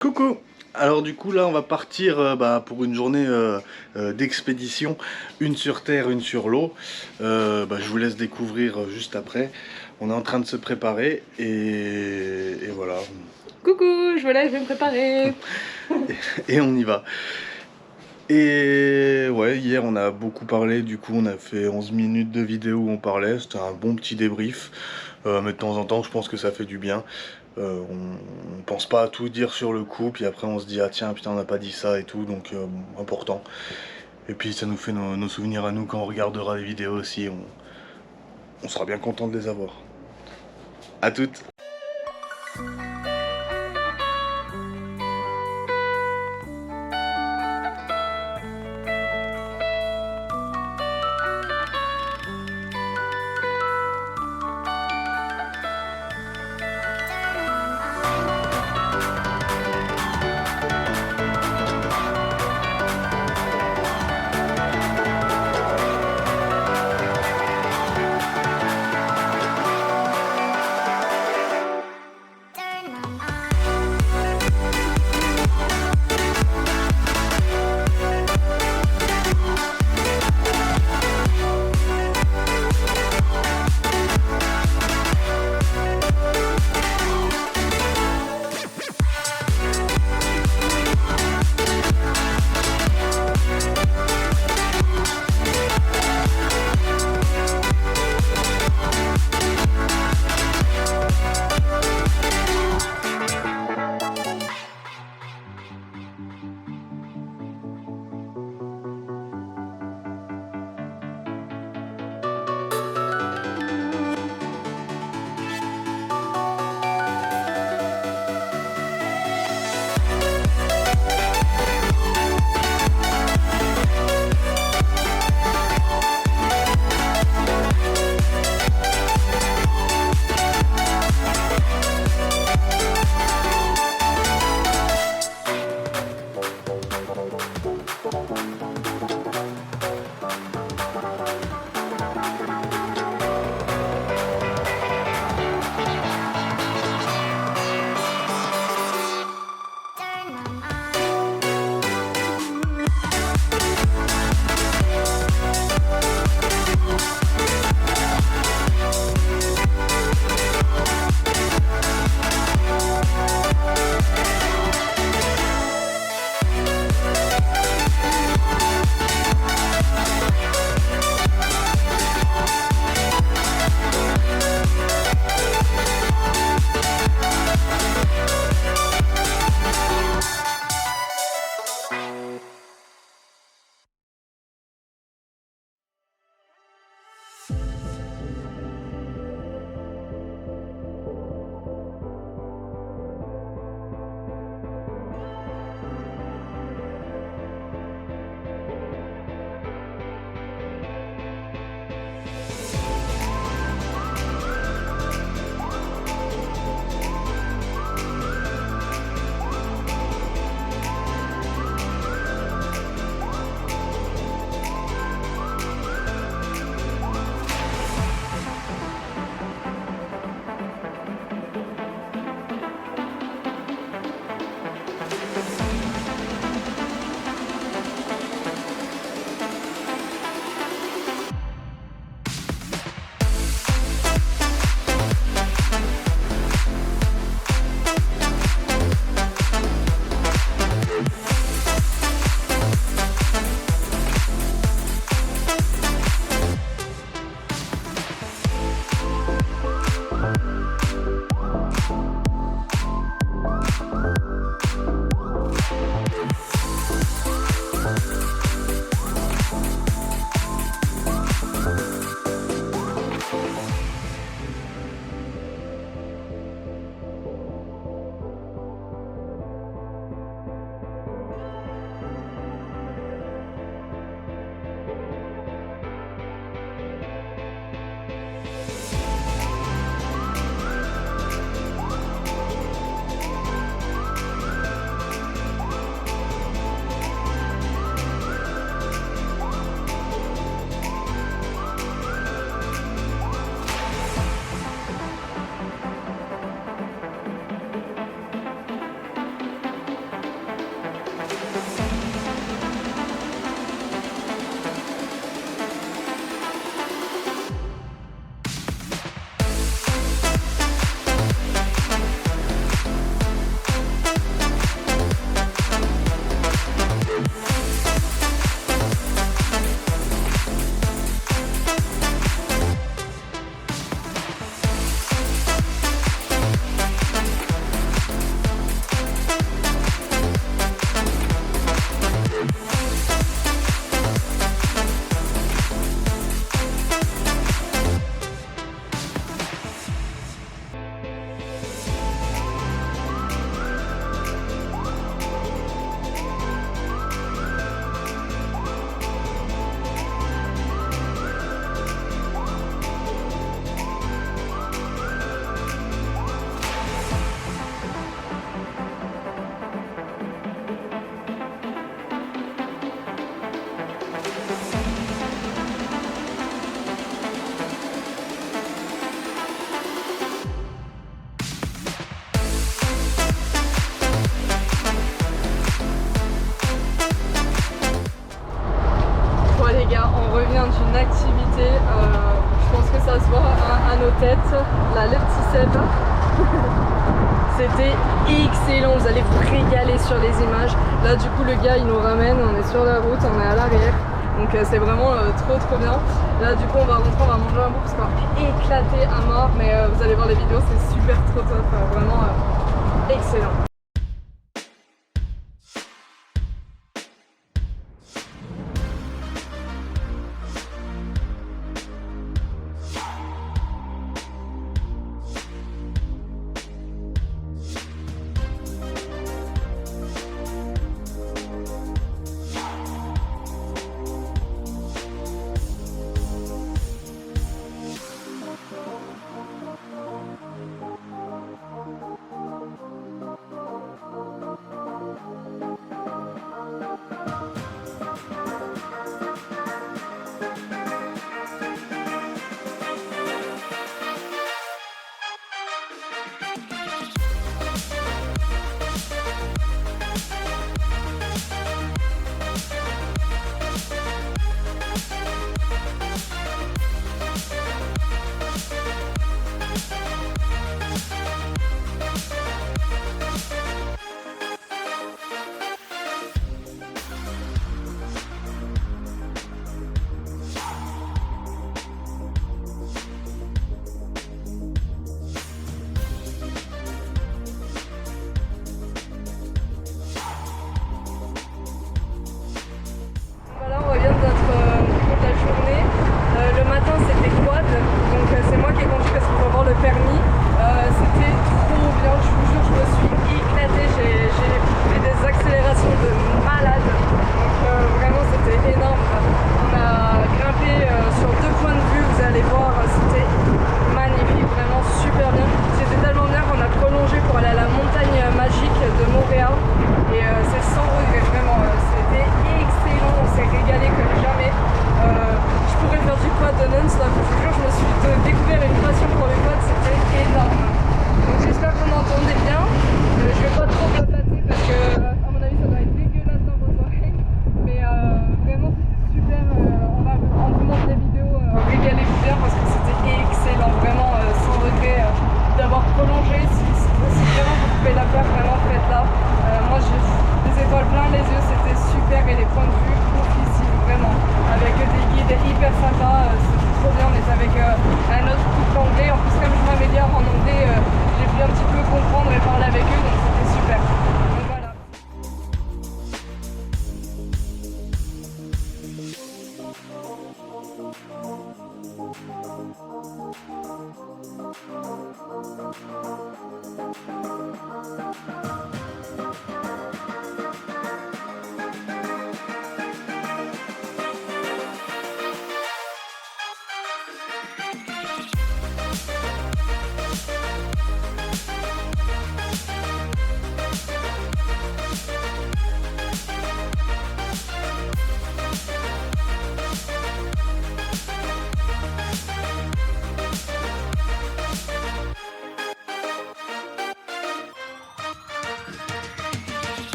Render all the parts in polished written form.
Coucou! Alors du coup là on va partir pour une journée d'expédition, une sur terre, une sur l'eau. Je vous laisse découvrir juste après. On est en train de se préparer et voilà. Coucou, je vais me préparer. Et on y va. Et ouais, hier on a beaucoup parlé, du coup on a fait 11 minutes de vidéo où on parlait, c'était un bon petit débrief. Mais de temps en temps je pense que ça fait du bien. On pense pas à tout dire sur le coup, puis après on se dit ah tiens putain on n'a pas dit ça et tout, donc important. Et puis ça nous fait nos souvenirs à nous quand on regardera les vidéos aussi, on sera bien content de les avoir. À toutes. nos têtes, là le petit Seb. C'était excellent, vous allez vous régaler sur les images. Là du coup le gars il nous ramène, on est sur la route, on est à l'arrière. Donc c'est vraiment trop bien. Là du coup on va rentrer, on va manger un bout parce qu'on va éclater à mort. Mais vous allez voir les vidéos, c'est super trop top, vraiment excellent.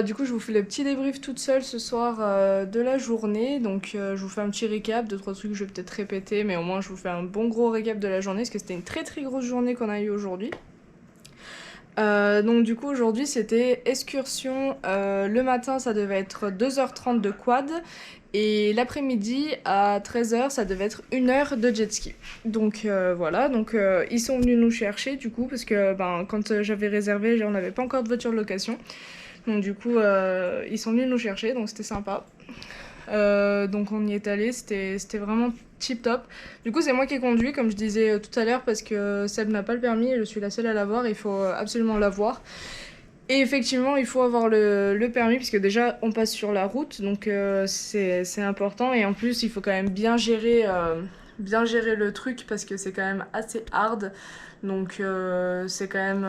Du coup je vous fais le petit débrief toute seule ce soir de la journée. Donc je vous fais un petit récap, 2-3 trucs que je vais peut-être répéter, mais au moins je vous fais un bon gros récap de la journée parce que c'était une très grosse journée qu'on a eu aujourd'hui. Donc du coup aujourd'hui c'était excursion, le matin ça devait être 2h30 de quad et l'après-midi à 13h ça devait être 1 heure de jet ski. Donc voilà, donc ils sont venus nous chercher du coup parce que quand j'avais réservé on n'avait pas encore de voiture de location. Donc du coup ils sont venus nous chercher, donc c'était sympa. Donc on y est allé, c'était vraiment tip top. Du coup c'est moi qui ai conduit comme je disais tout à l'heure parce que Seb n'a pas le permis et je suis la seule à l'avoir, il faut absolument l'avoir. Et effectivement il faut avoir le permis puisque déjà on passe sur la route, donc c'est important, et en plus il faut quand même bien gérer le truc parce que c'est quand même assez hard. Donc c'est quand même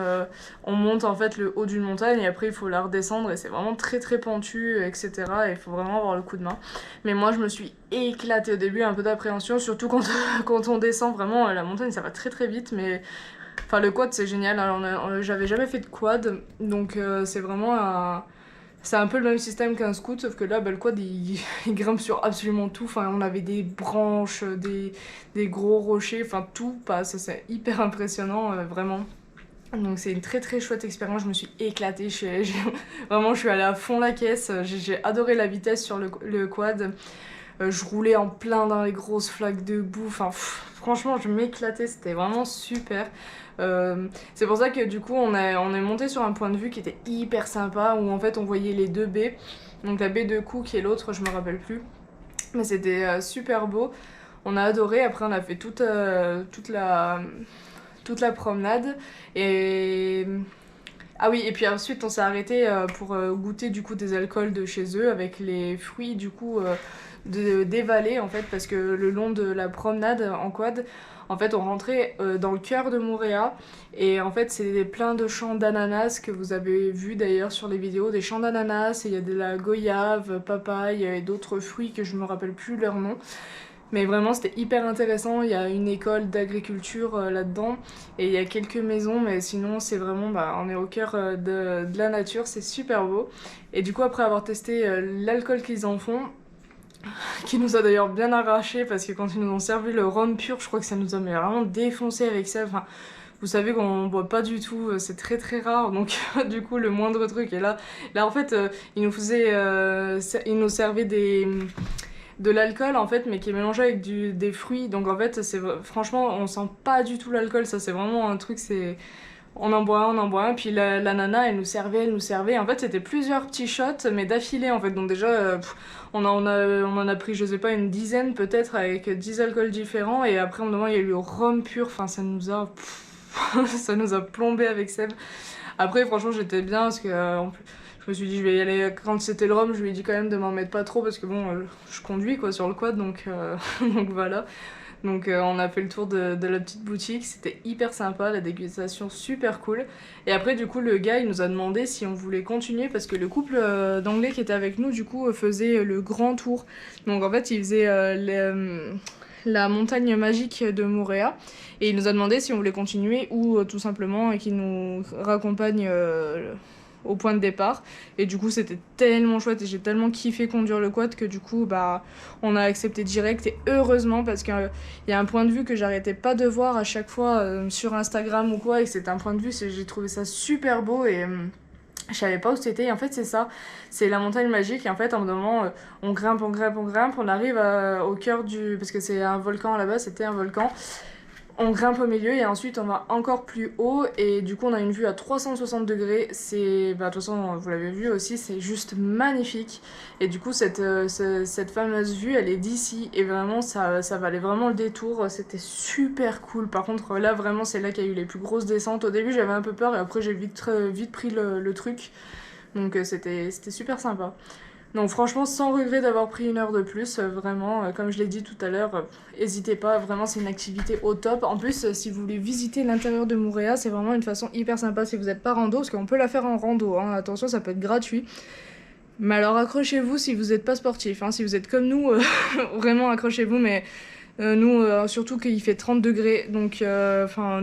on monte en fait le haut d'une montagne et après il faut la redescendre et c'est vraiment très pentu, etc. Et il faut vraiment avoir le coup de main. Mais moi je me suis éclatée au début, un peu d'appréhension, surtout quand on descend vraiment la montagne, ça va très vite, mais Enfin, le quad, c'est génial. Alors, j'avais jamais fait de quad, donc c'est vraiment un... C'est un peu le même système qu'un scoot, sauf que là, bah, le quad, il grimpe sur absolument tout. Enfin, on avait des branches, des gros rochers, enfin tout passe. C'est hyper impressionnant, vraiment. Donc c'est une très très chouette expérience, je me suis éclatée, vraiment je suis allée à fond la caisse, j'ai adoré la vitesse sur le quad. Je roulais en plein dans les grosses flaques de boue, enfin franchement je m'éclatais, c'était vraiment super. C'est pour ça que du coup on est monté sur un point de vue qui était hyper sympa, où en fait on voyait les deux baies, donc la baie de Cook et l'autre je me rappelle plus, mais c'était super beau. On a adoré, après on a fait toute la promenade. Et ah oui, et puis ensuite on s'est arrêté pour goûter du coup des alcools de chez eux avec les fruits du coup des vallées en fait, parce que le long de la promenade en quad, en fait on rentrait dans le cœur de Moorea, et en fait c'est plein de champs d'ananas que vous avez vu d'ailleurs sur les vidéos, des champs d'ananas, et il y a de la goyave, papaye et d'autres fruits que je me rappelle plus leur nom. Mais vraiment, c'était hyper intéressant. Il y a une école d'agriculture là-dedans et il y a quelques maisons, mais sinon, c'est vraiment, bah, on est au cœur de la nature, c'est super beau. Et du coup, après avoir testé l'alcool qu'ils en font, qui nous a d'ailleurs bien arraché parce que quand ils nous ont servi le rhum pur, je crois que ça nous a vraiment défoncé avec ça. Enfin, vous savez qu'on boit pas du tout, c'est très très rare, donc du coup le moindre truc. Et là en fait, ils ils nous servaient de l'alcool en fait, mais qui est mélangé avec des fruits, donc en fait franchement on sent pas du tout l'alcool, ça c'est vraiment un truc, c'est on en boit un, puis la nana elle nous servait, en fait c'était plusieurs petits shots mais d'affilée en fait, donc déjà on en a pris je sais pas une dizaine peut-être avec 10 alcools différents, et après on il y a eu le rhum pur, enfin ça nous a ça nous a plombé avec Seb. Après franchement j'étais bien parce que en plus je me suis dit je vais y aller, quand c'était le rhum je lui ai dit quand même de m'en mettre pas trop parce que bon je conduis quoi sur le quad, donc donc voilà. Donc on a fait le tour de la petite boutique, c'était hyper sympa, la dégustation super cool. Et après du coup le gars il nous a demandé si on voulait continuer parce que le couple d'anglais qui était avec nous du coup faisait le grand tour. Donc en fait il faisait la montagne magique de Moorea, et il nous a demandé si on voulait continuer ou tout simplement qu'il nous raccompagne au point de départ. Et du coup c'était tellement chouette et j'ai tellement kiffé conduire le quad que du coup bah on a accepté direct, et heureusement parce qu'il y a un point de vue que j'arrêtais pas de voir à chaque fois sur Instagram ou quoi, et c'est un point de vue, j'ai trouvé ça super beau, et je savais pas où c'était, et en fait c'est ça, c'est la montagne magique, et en fait en un moment on grimpe, on arrive au cœur parce que c'est un volcan là-bas, c'était un volcan. On grimpe au milieu et ensuite on va encore plus haut, et du coup on a une vue à 360 degrés, c'est, bah de toute façon vous l'avez vu aussi, c'est juste magnifique. Et du coup cette fameuse vue elle est d'ici, et vraiment ça valait vraiment le détour, c'était super cool. Par contre là vraiment c'est là qu'il y a eu les plus grosses descentes, au début j'avais un peu peur et après j'ai vite pris le truc, donc c'était super sympa. Donc franchement, sans regret d'avoir pris une heure de plus, vraiment, comme je l'ai dit tout à l'heure, n'hésitez pas, vraiment c'est une activité au top. En plus, si vous voulez visiter l'intérieur de Moorea, c'est vraiment une façon hyper sympa si vous n'êtes pas rando, parce qu'on peut la faire en rando, hein. Attention, ça peut être gratuit. Mais alors accrochez-vous si vous n'êtes pas sportif, hein. Si vous êtes comme nous, vraiment accrochez-vous, mais nous, surtout qu'il fait 30 degrés, donc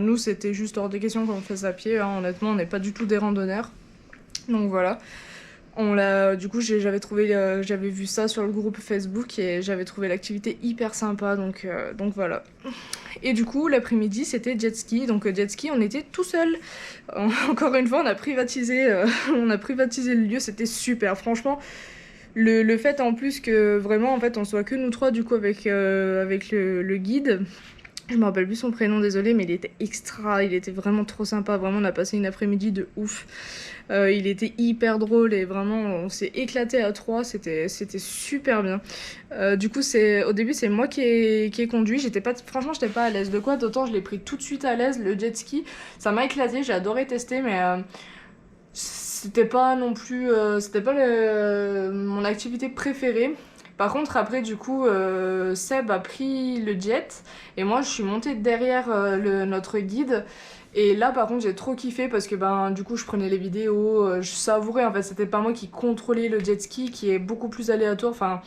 nous c'était juste hors de question qu'on fasse à pied, hein. Honnêtement, on n'est pas du tout des randonneurs. Donc voilà. Du coup, j'avais vu ça sur le groupe Facebook et j'avais trouvé l'activité hyper sympa, donc voilà. Et du coup, l'après-midi, c'était jet ski. Donc jet ski, on était tout seul. Encore une fois, on a privatisé le lieu, c'était super. Franchement, le fait en plus que vraiment, en fait, on soit que nous trois, du coup, avec le guide. Je me rappelle plus son prénom, désolé, mais il était extra, il était vraiment trop sympa. Vraiment, on a passé une après-midi de ouf. Il était hyper drôle et vraiment, on s'est éclaté à trois, c'était super bien. Du coup, au début, c'est moi qui ai conduit. Franchement, j'étais pas à l'aise. De quoi d'autant, je l'ai pris tout de suite à l'aise. Le jet ski, ça m'a éclaté, j'ai adoré tester, mais c'était pas non plus, c'était pas mon activité préférée. Par contre, après, du coup, Seb a pris le jet et moi, je suis montée derrière notre guide. Et là par contre j'ai trop kiffé parce que ben du coup je prenais les vidéos, je savourais en fait, c'était pas moi qui contrôlais le jet ski qui est beaucoup plus aléatoire, enfin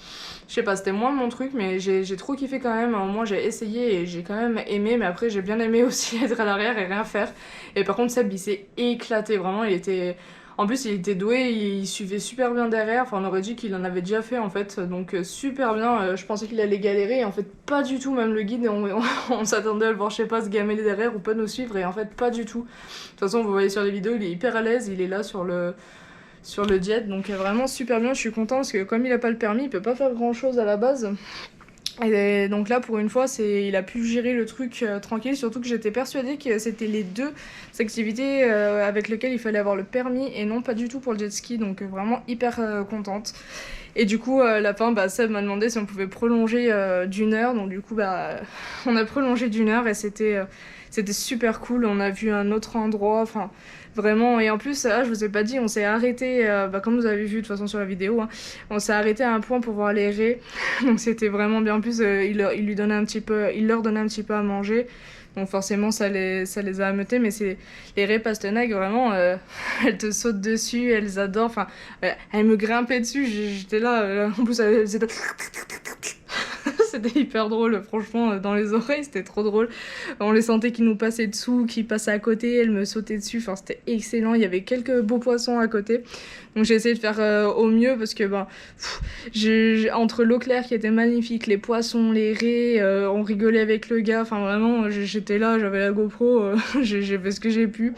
je sais pas, c'était moins mon truc mais j'ai trop kiffé quand même, au moins j'ai essayé et j'ai quand même aimé, mais après j'ai bien aimé aussi être à l'arrière et rien faire. Et par contre Seb il s'est éclaté, vraiment il était... En plus, il était doué, il suivait super bien derrière. Enfin, on aurait dit qu'il en avait déjà fait en fait, donc super bien. Je pensais qu'il allait galérer, et en fait, pas du tout. Même le guide, on s'attendait à le voir, je sais pas, se gameler derrière ou pas nous suivre, et en fait, pas du tout. De toute façon, vous voyez sur les vidéos, il est hyper à l'aise, il est là sur le jet, donc vraiment super bien. Je suis contente parce que comme il a pas le permis, il peut pas faire grand chose à la base. Et donc là, pour une fois, il a pu gérer le truc tranquille, surtout que j'étais persuadée que c'était les deux activités avec lesquelles il fallait avoir le permis et non pas du tout pour le jet ski, donc vraiment hyper contente. Et du coup, à la fin, bah, Seb m'a demandé si on pouvait prolonger d'1 heure, donc du coup, bah, on a prolongé d'1 heure et c'était super cool. On a vu un autre endroit, enfin vraiment. Et en plus, je vous ai pas dit, on s'est arrêté, bah, comme vous avez vu de toute façon sur la vidéo, hein, on s'est arrêté à un point pour voir les raies. Donc c'était vraiment bien. En plus, il leur donnait un petit peu à manger. Donc forcément, ça les a ameutés. Mais les raies pastenaques, vraiment, elles te sautent dessus, elles adorent. Enfin, elles me grimpaient dessus. J'étais là. En plus, c'était... C'était hyper drôle, franchement, dans les oreilles, c'était trop drôle. On les sentait qui nous passaient dessous, qui passaient à côté, elles me sautaient dessus, enfin c'était excellent. Il y avait quelques beaux poissons à côté, donc j'ai essayé de faire au mieux parce que ben, entre l'eau claire qui était magnifique, les poissons, les raies, on rigolait avec le gars, enfin vraiment, j'étais là, j'avais la GoPro, j'ai fait ce que j'ai pu,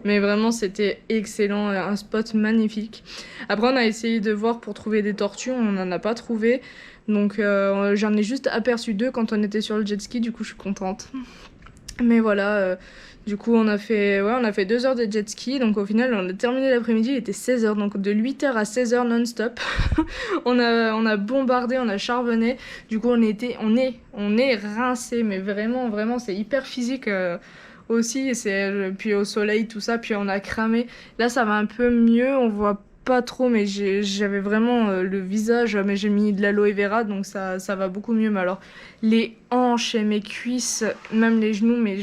mais vraiment c'était excellent, un spot magnifique. Après on a essayé de voir pour trouver des tortues, on n'en a pas trouvé. Donc j'en ai juste aperçu 2 quand on était sur le jet ski, du coup je suis contente. Mais voilà, du coup on a fait 2 heures de jet ski, donc au final on a terminé l'après-midi, il était 16h, donc de 8h à 16h non-stop. on a bombardé, on a charbonné, du coup on est rincé, mais vraiment c'est hyper physique aussi, puis au soleil tout ça, puis on a cramé. Là ça va un peu mieux, on voit pas trop, mais j'avais vraiment le visage, mais j'ai mis de l'aloe vera, donc ça va beaucoup mieux. Mais alors, les hanches et mes cuisses, même les genoux, mais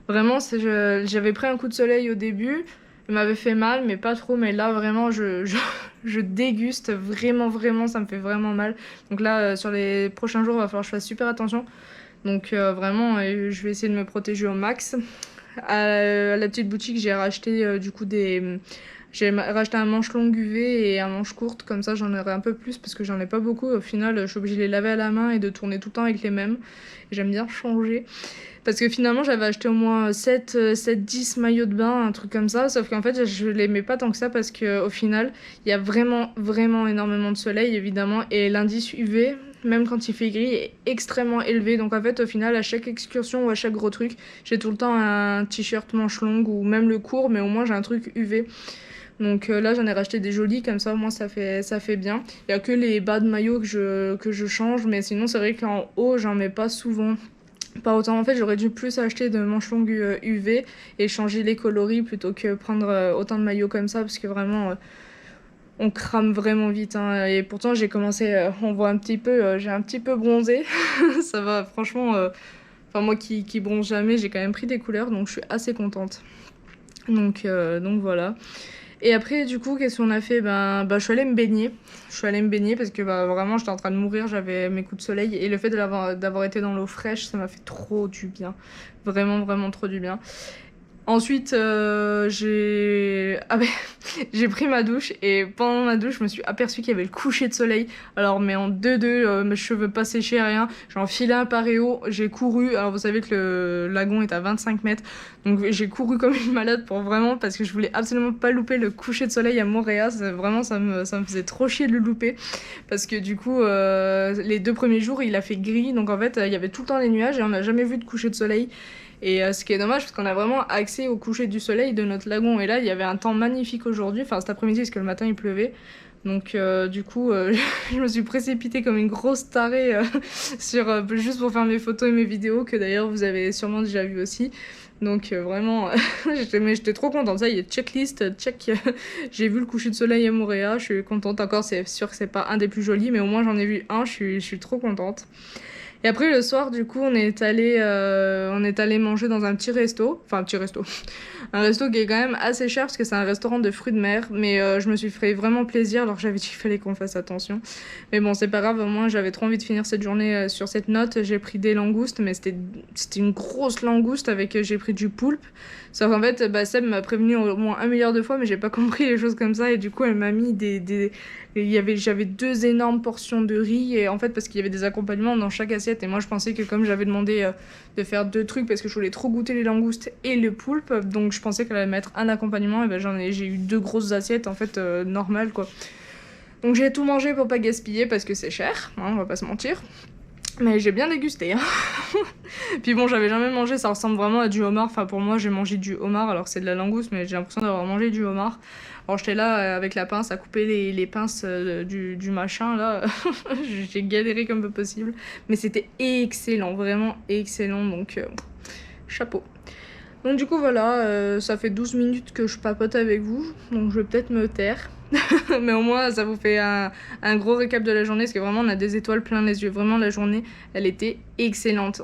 vraiment, j'avais pris un coup de soleil au début, il m'avait fait mal, mais pas trop. Mais là, vraiment, je déguste, vraiment, ça me fait vraiment mal. Donc là, sur les prochains jours, il va falloir que je fasse super attention. Donc vraiment, je vais essayer de me protéger au max. À la petite boutique, j'ai racheté du coup j'ai racheté un manche long UV et un manche courte, comme ça j'en aurai un peu plus parce que j'en ai pas beaucoup. Au final, je suis obligée de les laver à la main et de tourner tout le temps avec les mêmes. J'aime bien changer. Parce que finalement, j'avais acheté au moins 10 maillots de bain, un truc comme ça. Sauf qu'en fait, je les mets pas tant que ça parce qu'au final, il y a vraiment énormément de soleil, évidemment. Et l'indice UV, même quand il fait gris, est extrêmement élevé. Donc en fait, au final, à chaque excursion ou à chaque gros truc, j'ai tout le temps un t-shirt manche longue ou même le court, mais au moins j'ai un truc UV. Donc là j'en ai racheté des jolis, comme ça au moins ça fait bien. Il y a que les bas de maillot que je change, mais sinon c'est vrai qu'en haut j'en mets pas souvent. Pas autant, en fait j'aurais dû plus acheter de manches longues UV et changer les coloris plutôt que prendre autant de maillots comme ça, parce que vraiment on crame vraiment vite, hein. Et pourtant j'ai commencé, on voit un petit peu, j'ai un petit peu bronzé. Ça va franchement, enfin moi qui bronze jamais, j'ai quand même pris des couleurs, donc je suis assez contente. Donc voilà. Et après, du coup, qu'est-ce qu'on a fait? Je suis allée me baigner. Je suis allée me baigner parce que vraiment, j'étais en train de mourir, j'avais mes coups de soleil. Et le fait d'avoir été dans l'eau fraîche, ça m'a fait trop du bien. Vraiment trop du bien. Ensuite, j'ai pris ma douche et pendant ma douche, je me suis aperçue qu'il y avait le coucher de soleil. Alors, mais en 2-2, mes cheveux pas séchés, rien. J'ai enfilé un paréo, j'ai couru. Alors, vous savez que le lagon est à 25 mètres. Donc, j'ai couru comme une malade parce que je voulais absolument pas louper le coucher de soleil à Montréal. Vraiment, ça me faisait trop chier de le louper. Parce que du coup, les 2 premiers jours, il a fait gris. Donc, en fait, il y avait tout le temps des nuages et on n'a jamais vu de coucher de soleil. Et ce qui est dommage, parce qu'on a vraiment accès au coucher du soleil de notre lagon. Et là, il y avait un temps magnifique aujourd'hui, enfin cet après-midi, parce que le matin, il pleuvait. Donc du coup, je me suis précipitée comme une grosse tarée juste pour faire mes photos et mes vidéos, que d'ailleurs, vous avez sûrement déjà vu aussi. Donc vraiment, j'étais trop contente. Ça y est, checklist, check. J'ai vu le coucher de soleil à Montréal, je suis contente. Encore, c'est sûr que c'est pas un des plus jolis, mais au moins j'en ai vu un, je suis trop contente. Et après le soir, du coup, on est allé manger dans un petit resto, enfin un petit resto, un resto qui est quand même assez cher parce que c'est un restaurant de fruits de mer, mais je me suis fait vraiment plaisir alors que j'avais dit qu'il fallait qu'on fasse attention. Mais bon, c'est pas grave, au moins j'avais trop envie de finir cette journée sur cette note. J'ai pris des langoustes, mais c'était une grosse langouste avec j'ai pris du poulpe. Sauf qu'en fait, bah, Seb m'a prévenu au moins 1 milliard de fois, mais j'ai pas compris les choses comme ça et du coup elle m'a mis j'avais 2 énormes portions de riz et en fait parce qu'il y avait des accompagnements dans chaque assiette et moi je pensais que comme j'avais demandé de faire 2 trucs parce que je voulais trop goûter les langoustes et le poulpe, donc je pensais qu'elle allait mettre un accompagnement et ben j'ai eu 2 grosses assiettes en fait normales quoi. Donc j'ai tout mangé pour pas gaspiller parce que c'est cher, hein, on va pas se mentir. Mais j'ai bien dégusté, hein. Puis bon, j'avais jamais mangé, ça ressemble vraiment à du homard. Enfin, pour moi, j'ai mangé du homard, alors que c'est de la langouste, mais j'ai l'impression d'avoir mangé du homard. Alors j'étais là avec la pince à couper les pinces du machin, là. J'ai galéré comme peu possible. Mais c'était excellent, vraiment excellent, donc chapeau. Donc du coup, voilà, ça fait 12 minutes que je papote avec vous, donc je vais peut-être me taire. Mais au moins, ça vous fait un gros récap de la journée, parce que vraiment, on a des étoiles plein les yeux. Vraiment, la journée, elle était excellente.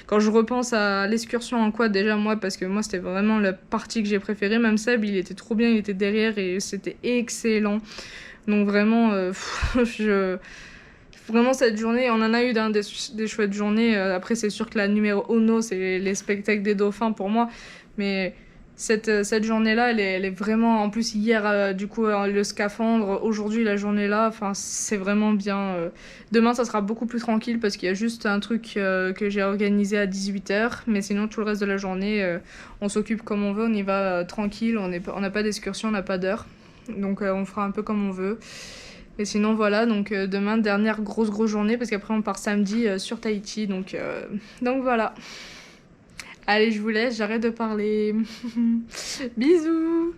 Quand je repense à l'excursion en quad, déjà, moi, parce que moi, c'était vraiment la partie que j'ai préférée. Même Seb, il était trop bien, il était derrière et c'était excellent. Donc vraiment, Vraiment, cette journée, on en a eu des chouettes journées. Après, c'est sûr que la numéro uno, c'est les spectacles des dauphins pour moi. Mais cette journée-là, elle est vraiment... En plus, hier, du coup, le scaphandre. Aujourd'hui, la journée-là, enfin, c'est vraiment bien. Demain, ça sera beaucoup plus tranquille parce qu'il y a juste un truc que j'ai organisé à 18h. Mais sinon, tout le reste de la journée, on s'occupe comme on veut. On y va tranquille. On n'a pas d'excursion, on n'a pas d'heure. Donc, on fera un peu comme on veut. Et sinon voilà, donc demain, dernière grosse journée, parce qu'après on part samedi sur Tahiti, donc voilà. Allez, je vous laisse, j'arrête de parler. Bisous.